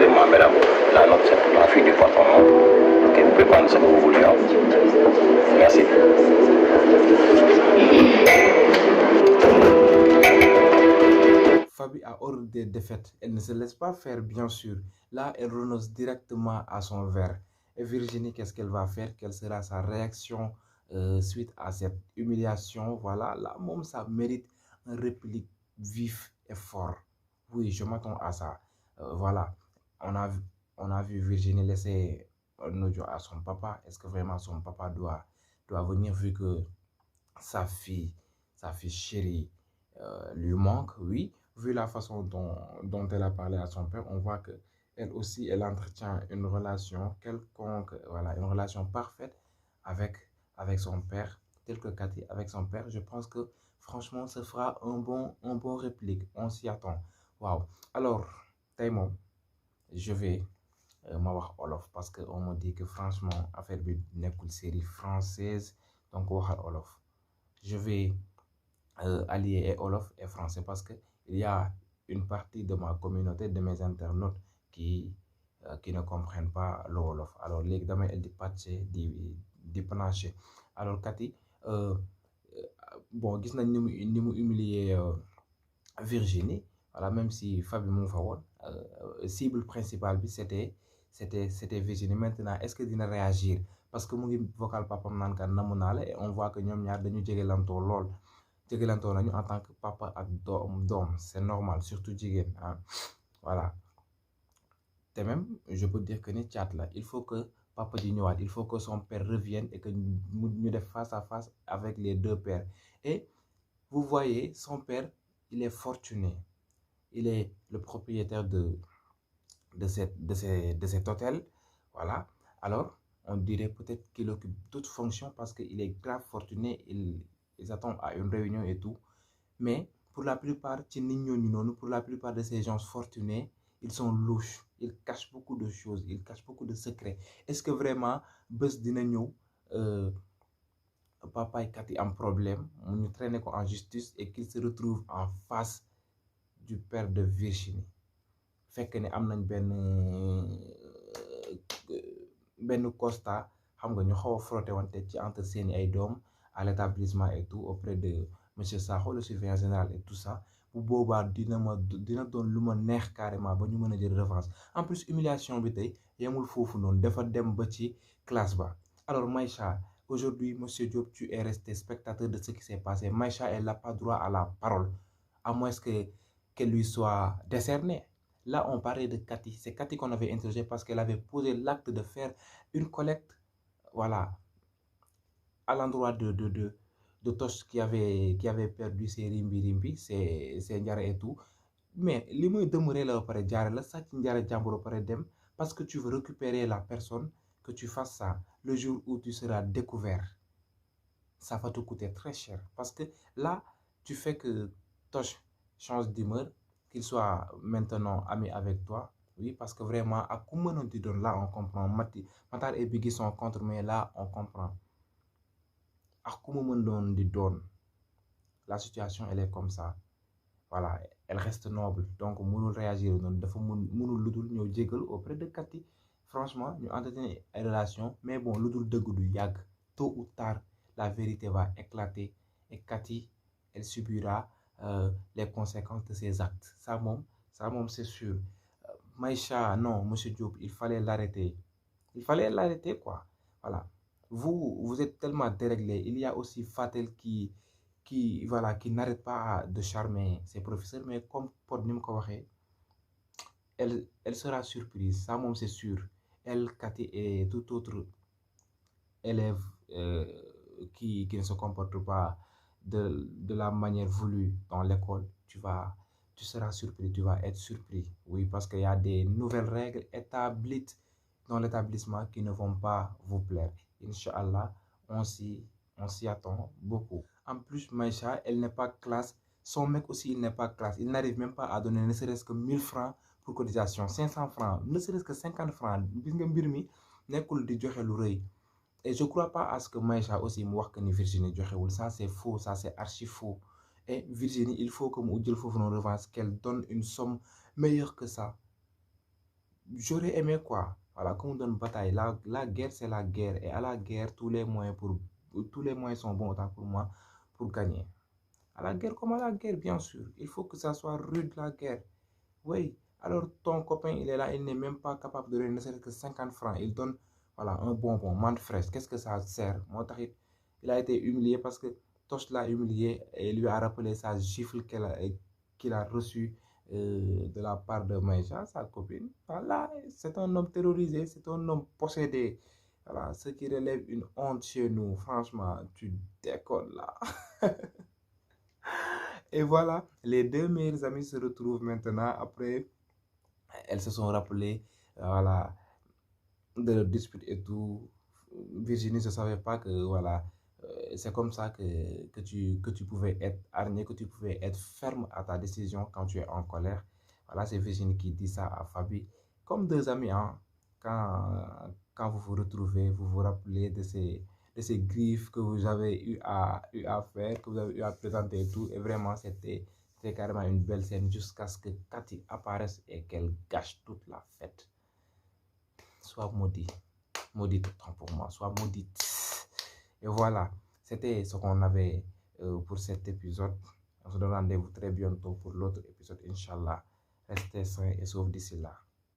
Effectivement, mesdames, la note c'est pour la fille du patron. Ok, vous pouvez prendre ce que vous voulez. Hein. Merci. Fabi a horreur des défaites. Elle ne se laisse pas faire, bien sûr. Là, elle renonce directement à son verre. Et Virginie, qu'est-ce qu'elle va faire? Quelle sera sa réaction suite à cette humiliation? Voilà, là, même ça mérite un réplique vif et fort. Oui, je m'attends à ça. Voilà, on a, vu- on a vu Virginie laisser un audio à son papa. Est-ce que vraiment son papa doit venir vu que sa fille, sa fille chérie lui manque? Oui, vu la façon dont elle a parlé à son père, on voit que elle aussi, elle entretient une relation quelconque, voilà, une relation parfaite avec, avec son père, tel que Cathy avec son père. Je pense que franchement, ce fera un bon réplique. On s'y attend. Wow. Alors, Taïmon, je vais ma wax olof parce que on me dit que franchement, affaire bi nekkul série française, donc waxal olof. Je vais allier et Wolof et français parce que il y a une partie de ma communauté, de mes internautes qui ne comprennent pas le Wolof. Alors, les dames, elles di patché, di panaché. Alors, Cathy, euh, bon, gis nañ ni mu humilier Virginie, voilà, même si Fabi mu fa woon, cible principale bi c'était Virginie. Maintenant, est-ce que dina réagir? Parce que mu ngi vocal papam naan kan namu naa la et on voit que ñoom ñaar dañu jege lantoo lool. Jëgalantoo nañu en tant que papa ak doom c'est normal surtout jigéen ah voilà te même je peux dire que ni caat la il faut que papa ji ñëwaat il faut que son père revienne et que ñu def face à face avec les deux pères et vous voyez son père il est fortuné il est le propriétaire de cet hôtel voilà alors on dirait peut-être qu'il occupe toute fonction parce qu'il est grave fortuné ils attendent à une réunion et tout. Mais pour la plupart, pour la plupart de ces gens fortunés, ils sont louches. Ils cachent beaucoup de choses. Ils cachent beaucoup de secrets. Est-ce que vraiment, bus dina ñëw papa et Cathy un problème, nous traîner en justice et qu'il se retrouve en face du père de Virginie. Fait que ne am nañ benn constat xam nga ñu xaw a frotté wante ci entre seeni ay doom à l'établissement et tout auprès de monsieur Sakho le surveillant général et tout ça bu boobaa dina doon lu ma neex carrément ba ñu mën a jël revanche en plus humiliation bi tey yemul foofu noonu dafa dem ba ci classe ba alors Maïcha aujourd'hui monsieur Diop tu es resté spectateur de ce qui s'est passé Maïcha elle n'a pas droit à la parole à moins que qu'elle lui soit décernée. Là, on parlait de Cathy. C'est Cathy qu'on avait interrogé parce qu'elle avait posé l'acte de faire une collecte, voilà, à l'endroit de Tosh qui avait perdu ses rimbi, ses njare et tout. Mais li muy demeurer là pare jaare la sàcc njare jàmbur pare dem parce que tu veux récupérer la personne que tu fasses ça le jour où tu seras découvert. Ça va te coûter très cher parce que là, tu fais que Tosh change d'humeur, qu'il soit maintenant ami avec toi. Oui, parce que vraiment, à comment on dit là, on comprend. Matar et Biggie sont contre, mais là, on comprend. À comment on dit la situation, elle est comme ça. Voilà, elle reste noble. Donc, nous réagir. Nous ludul djegel auprès de Cathy. Franchement, nous entretenons une relation, mais bon, ludul de goudou yag. Tôt ou tard, la vérité va éclater et Cathy, elle subira les conséquences de ses actes. Ça, c'est sûr. Maïcha, non, monsieur Diop, il fallait l'arrêter. Il fallait l'arrêter, quoi. Voilà. Vous êtes tellement déréglé. Il y a aussi Fatel voilà, qui n'arrête pas de charmer ses professeurs, mais comme pour nous elle sera surprise. Ça, c'est sûr. Elle, Cathy et tout autre élève qui ne se comporte pas de la manière voulue dans l'école, tu seras surpris, tu vas être surpris. Oui, parce qu'il y a des nouvelles règles établies dans l'établissement qui ne vont pas vous plaire. Inch'Allah, on s'y attend beaucoup. En plus, Maïcha, elle n'est pas classe. Son mec aussi, il n'est pas classe. Il n'arrive même pas à donner ne serait-ce que 1000 francs pour cotisation, 500 francs, ne serait-ce que 50 francs. Et je ne crois pas à ce que Maïcha aussi me que ni Virginie joxewul. Ça c'est faux, ça c'est archi faux. Et Virginie, il faut que mu jël foofu noonu revanche qu'elle donne une somme meilleure que ça. j'aurais aimé quoi? Voilà, qu'on donne bataille. La guerre, c'est la guerre. Et à la guerre, tous les moyens sont bons autant pour moi pour gagner. À la guerre, comme à la guerre, bien sûr. Il faut que ça soit rude, la guerre. Oui. Alors, ton copain, il est là, il n'est même pas capable de donner ne serait-ce que 50 francs. Il donne, voilà, un bonbon, menthe fraîche. Qu'est-ce que ça sert? Moi, il a été humilié parce que Tosh l'a humilié et lui a rappelé sa gifle qu'il a reçue de la part de Maïcha, sa copine. Voilà, c'est un homme terrorisé, c'est un homme possédé. Voilà, ce qui relève une honte chez nous. Franchement, tu déconnes là. Et voilà, les deux meilleures amies se retrouvent maintenant. Après, elles se sont rappelées, voilà, de leur dispute et tout. Virginie ne savait pas que, voilà, c'est comme ça que tu pouvais être hargné, que tu pouvais être ferme à ta décision quand tu es en colère. Voilà, c'est Virginie qui dit ça à Fabi. Comme deux amis, hein, quand vous vous retrouvez, vous vous rappelez de ces griffes que vous avez eu à faire, que vous avez eu à présenter et tout. Et vraiment, c'était carrément une belle scène jusqu'à ce que Cathy apparaisse et qu'elle gâche toute la fête. Sois maudit, maudite autant pour moi, sois maudite. Et voilà, c'était ce qu'on avait pour cet épisode. On se donne rendez-vous très bientôt pour l'autre épisode, Inch'Allah. Restez sains et saufs d'ici là.